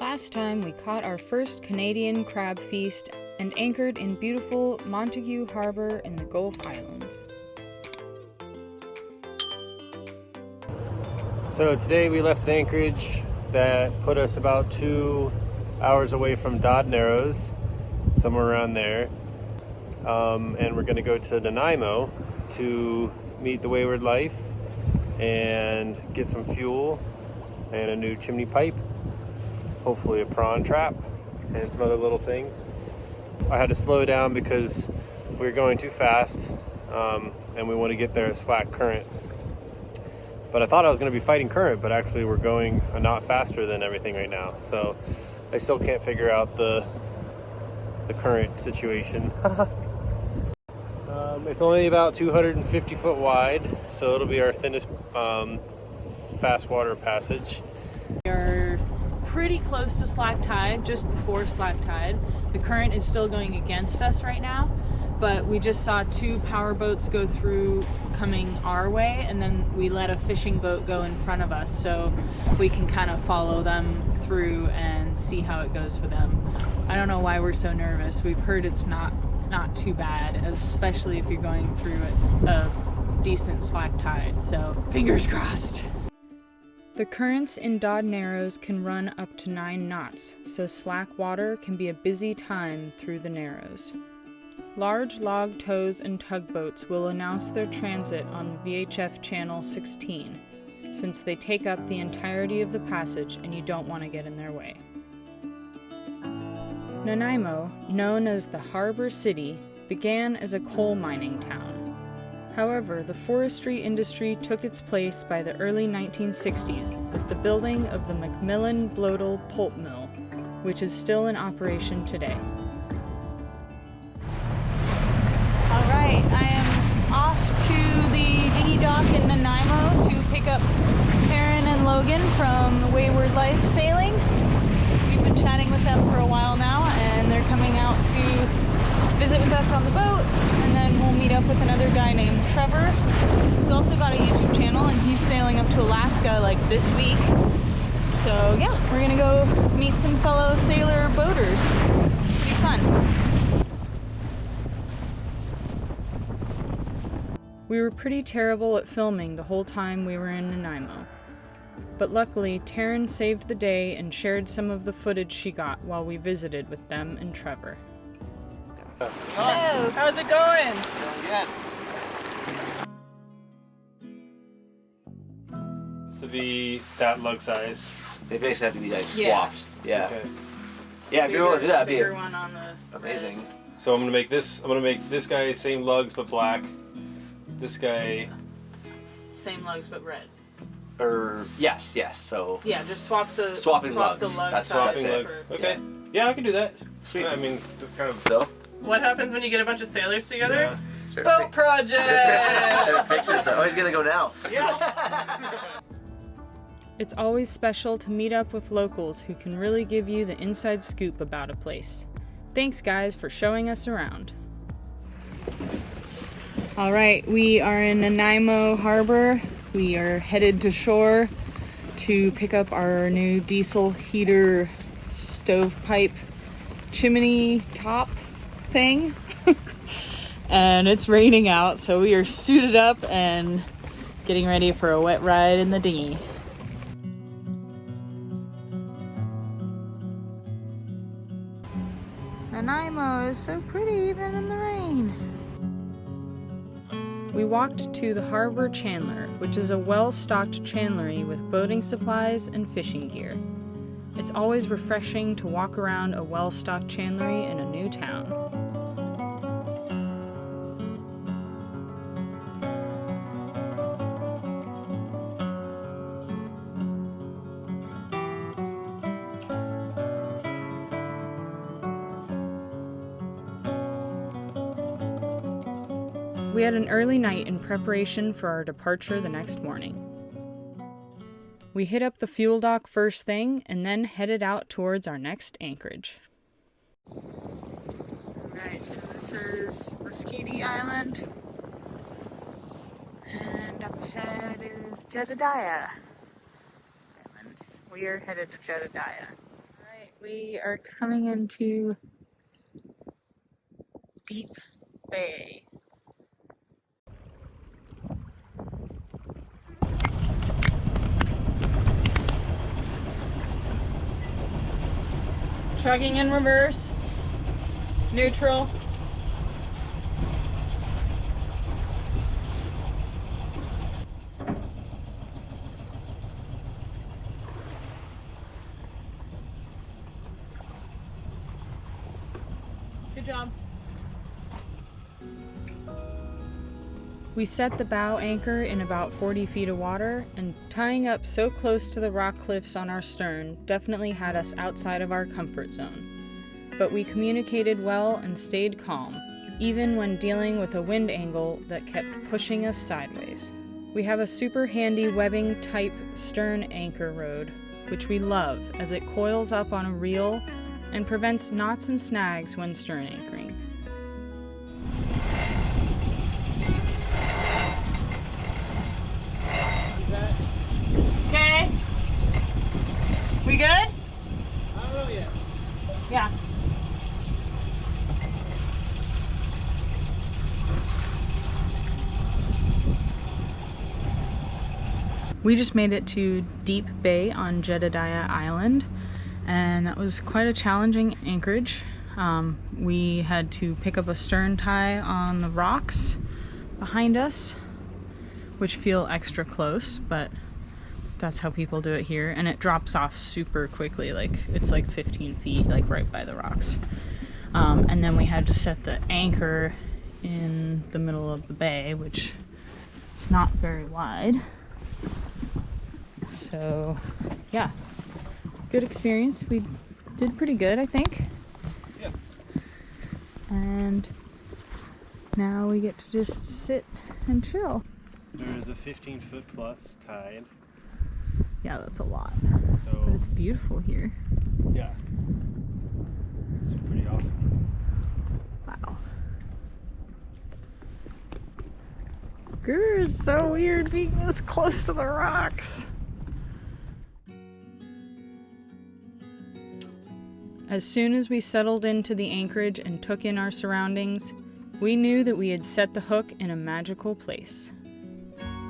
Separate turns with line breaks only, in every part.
Last time we caught our first Canadian crab feast and anchored in beautiful Montague Harbor in the Gulf Islands.
So today we left an anchorage that put us about 2 hours away from Dodd Narrows, somewhere around there. And we're going to go to Nanaimo to meet the Wayward Life and get some fuel and a new chimney pipe, hopefully a prawn trap, and some other little things. I had to slow down because we were going too fast, and we want to get there at slack current. But I thought I was going to be fighting current, but actually we're going a knot faster than everything right now. So I still can't figure out the current situation. It's only about 250 foot wide, so it'll be our thinnest fast water passage.
We are pretty close to slack tide, just before slack tide. The current is still going against us right now, but we just saw 2 power boats go through coming our way, and then we let a fishing boat go in front of us so we can kind of follow them through and see how it goes for them. I don't know why we're so nervous. We've heard it's not too bad, especially if you're going through a decent slack tide, so fingers crossed. The currents in Dodd Narrows can run up to 9 knots, so slack water can be a busy time through the Narrows. Large log tows and tugboats will announce their transit on the VHF Channel 16, since they take up the entirety of the passage and you don't want to get in their way. Nanaimo, known as the Harbor City, began as a coal mining town. However, the forestry industry took its place by the early 1960s with the building of the McMillan Bloedel pulp mill, which is still in operation today. Alright, I am off to the dinghy dock in Nanaimo to pick up Taryn and Logan from Wayward Life Sailing. We've been chatting with them for a while now, and they're coming out to visit with us on the boat, and then we'll meet up with another guy named Trevor, who's also got a YouTube channel, and he's sailing up to Alaska like this week. So yeah, we're gonna go meet some fellow sailor boaters. It'll be fun. We were pretty terrible at filming the whole time we were in Nanaimo. But luckily, Taryn saved the day and shared some of the footage she got while we visited with them and Trevor.
Hello. How's it going?
It's to be that lug size.
They basically have to be like swapped. Yeah.
Okay.
Yeah, if you're willing to do that, that'd be
Bigger one on the
amazing.
So I'm gonna make this guy same lugs but black. This guy
same lugs but red.
Or yes. So
Yeah, just swapping
lugs.
The lugs
That's
swapping
it.
lugs. Okay. Yeah, I can do that.
Sweet.
I mean, just kind of.
So
What happens when you get a bunch of sailors together?
Yeah.
Boat project!
pictures. Oh, he's gonna go now.
It's always special to meet up with locals who can really give you the inside scoop about a place. Thanks guys for showing us around. Alright, we are in Nanaimo Harbor. We are headed to shore to pick up our new diesel heater stovepipe chimney top thing. And it's raining out, so we are suited up and getting ready for a wet ride in the dinghy. Nanaimo is so pretty even in the rain. We walked to the Harbor Chandler, which is a well-stocked chandlery with boating supplies and fishing gear. It's always refreshing to walk around a well-stocked chandlery in a new town. We had an early night in preparation for our departure the next morning. We hit up the fuel dock first thing and then headed out towards our next anchorage. Alright, so this is Muscatine Island, and up ahead is Jedediah Island. We are headed to Jedediah. We are coming into Deep Bay. Chugging in reverse, neutral. Good job. We set the bow anchor in about 40 feet of water, and tying up so close to the rock cliffs on our stern definitely had us outside of our comfort zone. But we communicated well and stayed calm, even when dealing with a wind angle that kept pushing us sideways. We have a super handy webbing type stern anchor rod, which we love as it coils up on a reel and prevents knots and snags when stern anchoring. Okay. We good?
I don't know yet.
Yeah. We just made it to Deep Bay on Jedediah Island, and that was quite a challenging anchorage. We had to pick up a stern tie on the rocks behind us, which feel extra close, but that's how people do it here. And it drops off super quickly, like it's like 15 feet, like right by the rocks. And then we had to set the anchor in the middle of the bay, which is not very wide. So yeah, good experience. We did pretty good, I think.
Yeah.
And now we get to just sit and chill.
There is a 15-foot plus tide.
Yeah, that's a lot.
So
But it's beautiful here.
yeah, it's pretty awesome.
Wow. Grr, it's so weird being this close to the rocks. As soon as we settled into the anchorage and took in our surroundings, we knew that we had set the hook in a magical place.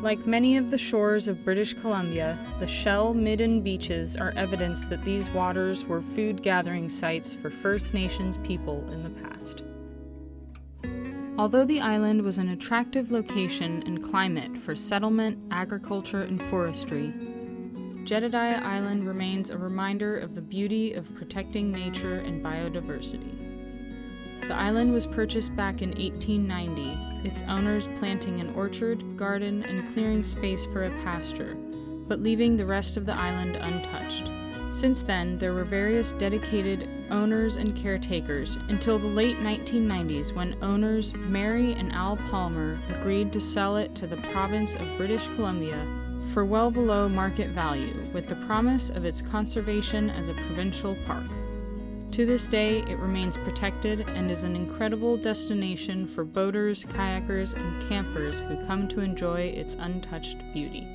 Like many of the shores of British Columbia, the shell-midden beaches are evidence that these waters were food gathering sites for First Nations people in the past. Although the island was an attractive location and climate for settlement, agriculture, and forestry, Jedediah Island remains a reminder of the beauty of protecting nature and biodiversity. The island was purchased back in 1890, its owners planting an orchard, garden, and clearing space for a pasture, but leaving the rest of the island untouched. Since then, there were various dedicated owners and caretakers until the late 1990s, when owners Mary and Al Palmer agreed to sell it to the province of British Columbia for well below market value, with the promise of its conservation as a provincial park. To this day, it remains protected and is an incredible destination for boaters, kayakers, and campers who come to enjoy its untouched beauty.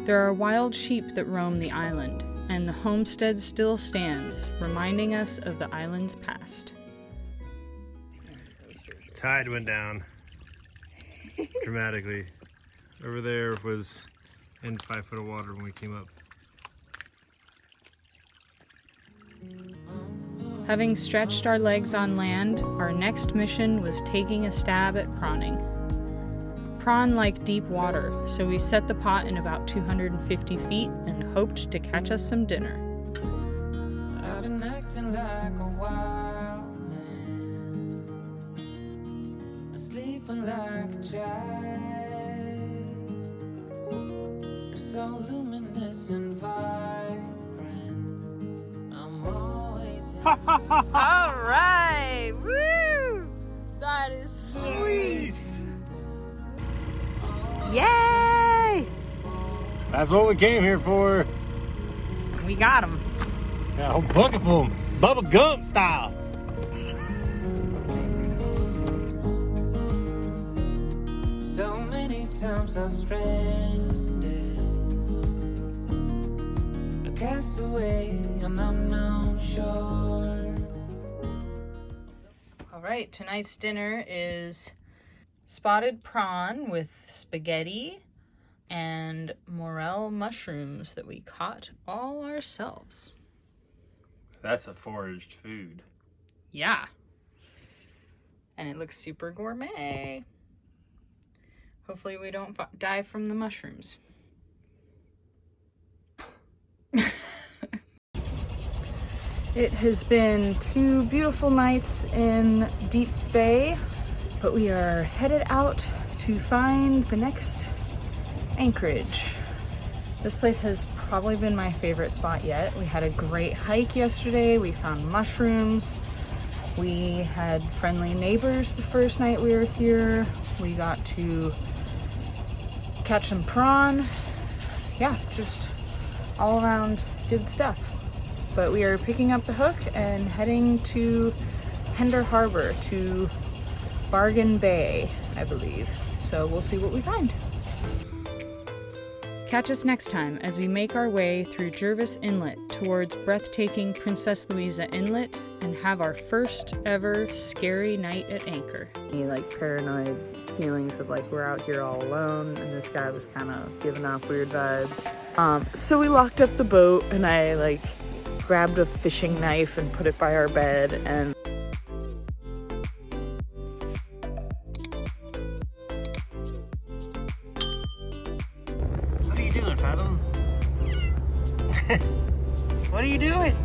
There are wild sheep that roam the island, and the homestead still stands, reminding us of the island's past.
Tide went down dramatically. Over there was in 5 foot of water when we came up.
Having stretched our legs on land, our next mission was taking a stab at prawning. Prawn like deep water, so we set the pot in about 250 feet and hoped to catch us some dinner.
I've been acting like a wild man, sleeping like a child, so luminous and vibrant. I'm always in
All right, woo! That is sweet. Yay!
That's what we came here for.
We got him.
Got a whole bucket full of 'em. Bubba Gump style.
so many times I've stranded, cast away on unknown shore.
All right, tonight's dinner is spotted prawn with spaghetti and morel mushrooms that we caught all ourselves.
That's a foraged food.
Yeah. And it looks super gourmet. Hopefully we don't die from the mushrooms. It has been 2 beautiful nights in Deep Bay, but we are headed out to find the next anchorage. This place has probably been my favorite spot yet. We had a great hike yesterday. We found mushrooms. We had friendly neighbors the first night we were here. We got to catch some prawn. Yeah, just all around good stuff. But we are picking up the hook and heading to Pender Harbor, to Bargain Bay, I believe. So we'll see what we find. Catch us next time as we make our way through Jervis Inlet towards breathtaking Princess Louisa Inlet and have our first ever scary night at anchor. Like paranoid feelings of like we're out here all alone, and this guy was kind of giving off weird vibes. So we locked up the boat and I like grabbed a fishing knife and put it by our bed, and
what are you doing, Fathom? What are you doing?